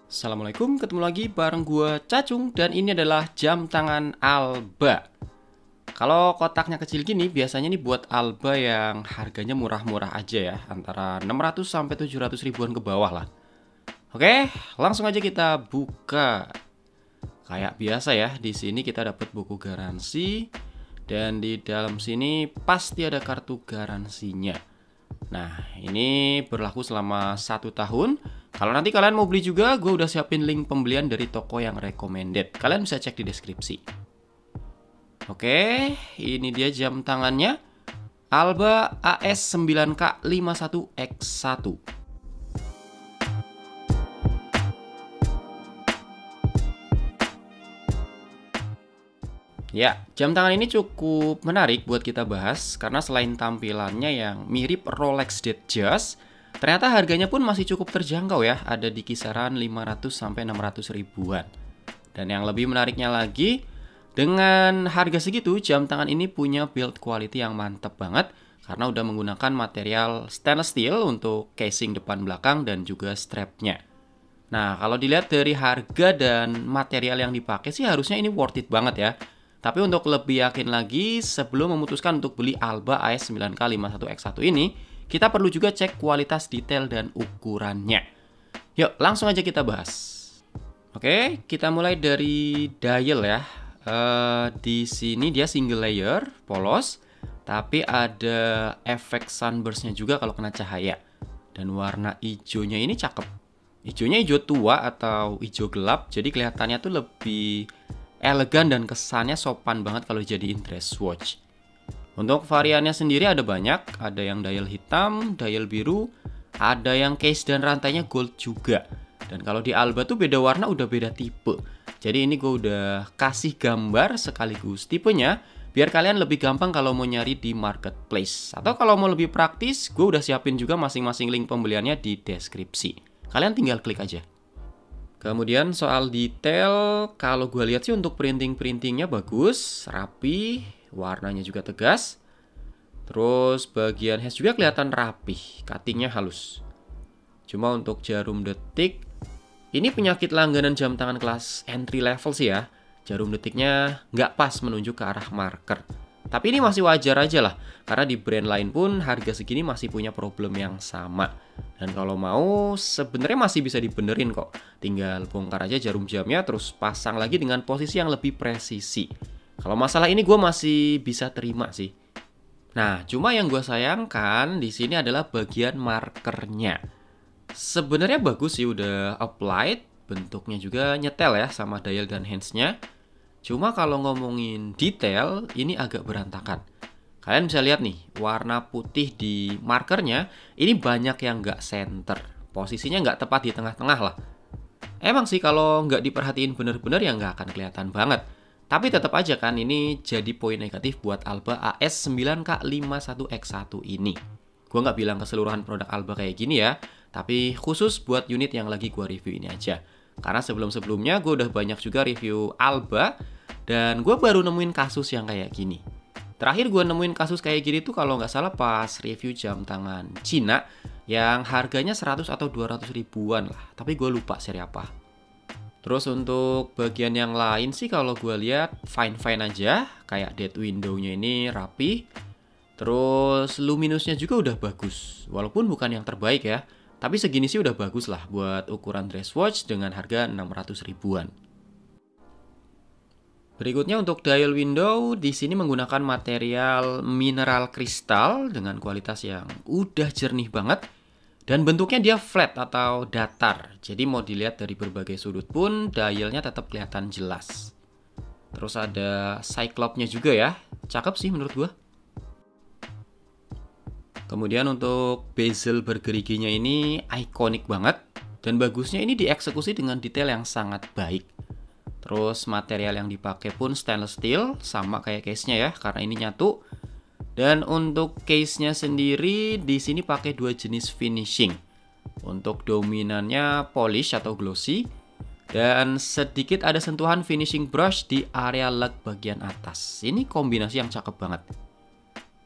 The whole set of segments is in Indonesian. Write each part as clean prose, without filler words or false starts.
Assalamualaikum, ketemu lagi bareng gua Cacung dan ini adalah jam tangan Alba. Kalau kotaknya kecil gini biasanya nih buat Alba yang harganya murah-murah aja ya, antara 600 sampai 700 ribuan ke bawah lah. Oke, langsung aja kita buka. Kayak biasa ya, di sini kita dapat buku garansi dan di dalam sini pasti ada kartu garansinya. Nah, ini berlaku selama 1 tahun. Kalau nanti kalian mau beli juga, gue udah siapin link pembelian dari toko yang recommended. Kalian bisa cek di deskripsi. Oke, ini dia jam tangannya. Alba AS9K51X1. Ya, jam tangan ini cukup menarik buat kita bahas karena selain tampilannya yang mirip Rolex Datejust, ternyata harganya pun masih cukup terjangkau ya, ada di kisaran 500 sampai 600 ribuan. Dan yang lebih menariknya lagi, dengan harga segitu, jam tangan ini punya build quality yang mantep banget karena udah menggunakan material stainless steel untuk casing depan belakang dan juga strapnya. Nah, kalau dilihat dari harga dan material yang dipakai sih harusnya ini worth it banget ya. Tapi untuk lebih yakin lagi, sebelum memutuskan untuk beli Alba AS9K51X1 ini, kita perlu juga cek kualitas detail dan ukurannya. Yuk, langsung aja kita bahas. Oke, kita mulai dari dial ya. Di sini dia single layer, polos, tapi ada efek sunburst-nya juga kalau kena cahaya. Dan warna hijaunya ini cakep. Hijaunya hijau tua atau hijau gelap, jadi kelihatannya tuh lebih elegan dan kesannya sopan banget kalau jadiin dress watch. Untuk variannya sendiri ada banyak, ada yang dial hitam, dial biru, ada yang case dan rantainya gold juga. Dan kalau di Alba tuh beda warna udah beda tipe. Jadi ini gue udah kasih gambar sekaligus tipenya, biar kalian lebih gampang kalau mau nyari di marketplace. Atau kalau mau lebih praktis, gue udah siapin juga masing-masing link pembeliannya di deskripsi. Kalian tinggal klik aja. Kemudian soal detail, kalau gue lihat sih untuk printing-printingnya bagus, rapi, warnanya juga tegas. Terus bagian hands juga kelihatan rapi, cuttingnya halus. Cuma untuk jarum detik, ini penyakit langganan jam tangan kelas entry level sih ya. Jarum detiknya nggak pas menunjuk ke arah marker. Tapi ini masih wajar aja lah, karena di brand lain pun harga segini masih punya problem yang sama. Dan kalau mau, sebenarnya masih bisa dibenerin kok. Tinggal bongkar aja jarum jamnya, terus pasang lagi dengan posisi yang lebih presisi. Kalau masalah ini gue masih bisa terima sih. Nah, cuma yang gue sayangkan di sini adalah bagian markernya. Sebenarnya bagus sih udah applied, bentuknya juga nyetel ya sama dial dan hands-nya. Cuma kalau ngomongin detail, ini agak berantakan. Kalian bisa lihat nih, warna putih di markernya, ini banyak yang nggak center. Posisinya nggak tepat di tengah-tengah lah. Emang sih kalau nggak diperhatiin bener-bener ya nggak akan kelihatan banget. Tapi tetap aja kan ini jadi poin negatif buat Alba AS9K51X1 ini. Gue nggak bilang keseluruhan produk Alba kayak gini ya, tapi khusus buat unit yang lagi gue review ini aja. Karena sebelum-sebelumnya gue udah banyak juga review Alba, dan gue baru nemuin kasus yang kayak gini. Terakhir gue nemuin kasus kayak gini tuh kalau nggak salah pas review jam tangan Cina yang harganya 100 atau 200 ribuan lah. Tapi gue lupa seri apa. Terus untuk bagian yang lain sih kalau gue lihat fine-fine aja. Kayak dead window-nya ini rapi. Terus luminusnya juga udah bagus. Walaupun bukan yang terbaik ya. Tapi segini sih udah bagus lah buat ukuran dress watch dengan harga 600 ribuan. Berikutnya untuk dial window, di sini menggunakan material mineral kristal dengan kualitas yang udah jernih banget. Dan bentuknya dia flat atau datar. Jadi mau dilihat dari berbagai sudut pun dialnya tetap kelihatan jelas. Terus ada cyclops-nya juga ya. Cakep sih menurut gua. Kemudian untuk bezel bergeriginya ini ikonik banget. Dan bagusnya ini dieksekusi dengan detail yang sangat baik. Terus material yang dipakai pun stainless steel, sama kayak case-nya ya, karena ini nyatu. Dan untuk case-nya sendiri di sini pakai dua jenis finishing. Untuk dominannya polish atau glossy, dan sedikit ada sentuhan finishing brush di area lug bagian atas. Ini kombinasi yang cakep banget.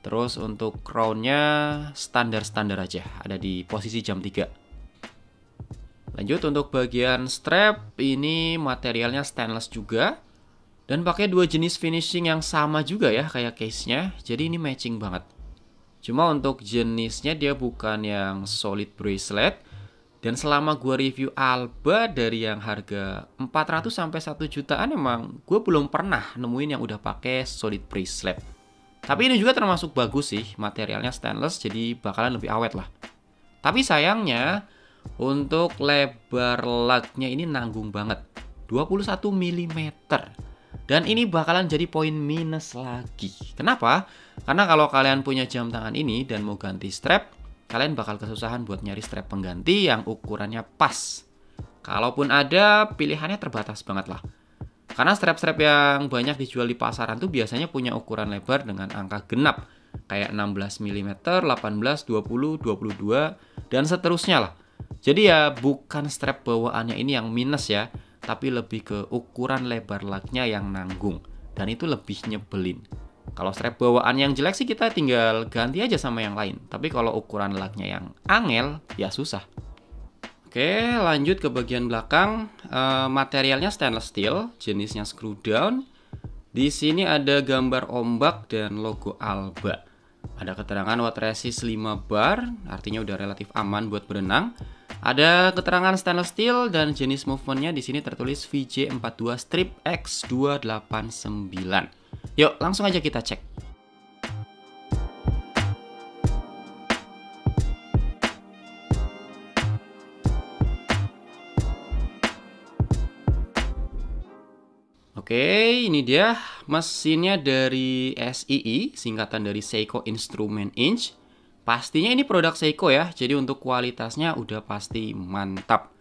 Terus untuk crown-nya standar-standar aja, ada di posisi jam 3. Lanjut untuk bagian strap, ini materialnya stainless juga. Dan pakai dua jenis finishing yang sama juga ya kayak case-nya. Jadi ini matching banget. Cuma untuk jenisnya dia bukan yang solid bracelet. Dan selama gue review Alba dari yang harga 400 sampai 1 jutaan emang gue belum pernah nemuin yang udah pakai solid bracelet. Tapi ini juga termasuk bagus sih, materialnya stainless jadi bakalan lebih awet lah. Tapi sayangnya untuk lebar lugnya ini nanggung banget, 21 mm. Dan ini bakalan jadi poin minus lagi. Kenapa? Karena kalau kalian punya jam tangan ini dan mau ganti strap, kalian bakal kesusahan buat nyari strap pengganti yang ukurannya pas. Kalaupun ada, pilihannya terbatas banget lah. Karena strap-strap yang banyak dijual di pasaran tuh biasanya punya ukuran lebar dengan angka genap. Kayak 16 mm, 18, 20, 22, dan seterusnya lah. Jadi ya bukan strap bawaannya ini yang minus ya, tapi lebih ke ukuran lebar lugnya yang nanggung. Dan itu lebih nyebelin. Kalau strap bawaan yang jelek sih kita tinggal ganti aja sama yang lain. Tapi kalau ukuran lugnya yang angel, ya susah. Oke, lanjut ke bagian belakang. Materialnya stainless steel, jenisnya screw down. Di sini ada gambar ombak dan logo Alba. Ada keterangan water resist 5 bar, artinya udah relatif aman buat berenang. Ada keterangan stainless steel dan jenis movementnya di sini tertulis VJ42 strip X289. Yuk, langsung aja kita cek. Oke, ini dia mesinnya dari SII, singkatan dari Seiko Instrument Inch. Pastinya ini produk Seiko ya, jadi untuk kualitasnya udah pasti mantap.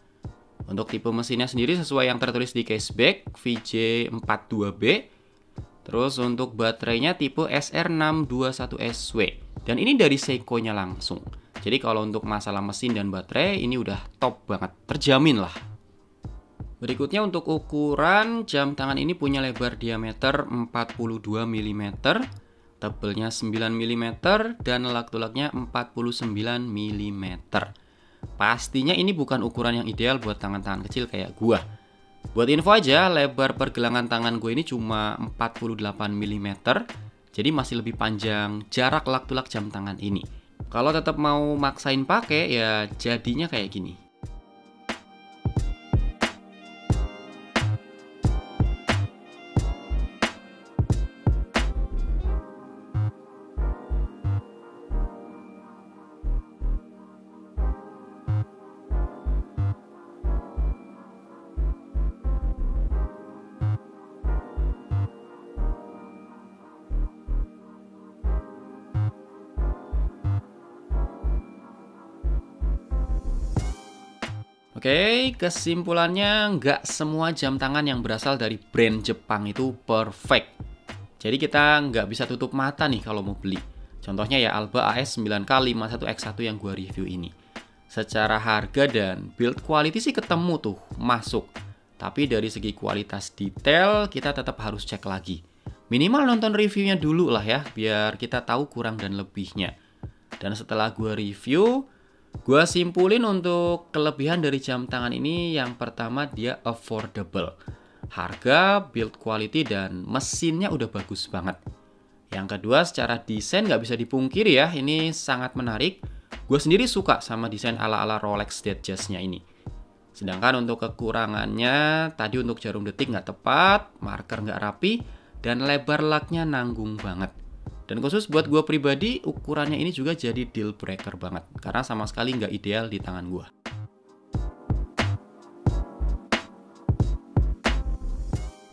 Untuk tipe mesinnya sendiri sesuai yang tertulis di caseback, VJ42B. Terus untuk baterainya tipe SR621SW. Dan ini dari Seiko-nya langsung. Jadi kalau untuk masalah mesin dan baterai ini udah top banget, terjamin lah. Berikutnya untuk ukuran, jam tangan ini punya lebar diameter 42 mm, tebelnya 9 mm, dan lug-to-lugnya 49 mm. Pastinya ini bukan ukuran yang ideal buat tangan-tangan kecil kayak gua. Buat info aja, lebar pergelangan tangan gue ini cuma 48 mm, jadi masih lebih panjang jarak lug-to-lug jam tangan ini. Kalau tetap mau maksain pakai, ya jadinya kayak gini. Oke, kesimpulannya nggak semua jam tangan yang berasal dari brand Jepang itu perfect. Jadi kita nggak bisa tutup mata nih kalau mau beli. Contohnya ya Alba AS9K51X1 yang gua review ini. Secara harga dan build quality sih ketemu tuh, masuk. Tapi dari segi kualitas detail kita tetap harus cek lagi. Minimal nonton reviewnya dulu lah ya, biar kita tahu kurang dan lebihnya. Dan setelah gua review, gua simpulin untuk kelebihan dari jam tangan ini, yang pertama dia affordable. Harga, build quality, dan mesinnya udah bagus banget. Yang kedua, secara desain nggak bisa dipungkiri ya, ini sangat menarik. Gue sendiri suka sama desain ala-ala Rolex Datejust-nya ini. Sedangkan untuk kekurangannya, tadi untuk jarum detik nggak tepat, marker nggak rapi, dan lebar lugnya nanggung banget. Dan khusus buat gue pribadi, ukurannya ini juga jadi deal breaker banget. Karena sama sekali nggak ideal di tangan gue.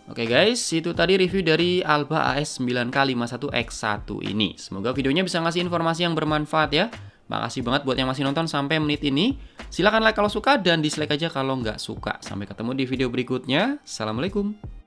Oke guys, itu tadi review dari Alba AS9K51X1 ini. Semoga videonya bisa ngasih informasi yang bermanfaat ya. Makasih banget buat yang masih nonton sampai menit ini. Silahkan like kalau suka dan dislike aja kalau nggak suka. Sampai ketemu di video berikutnya. Assalamualaikum.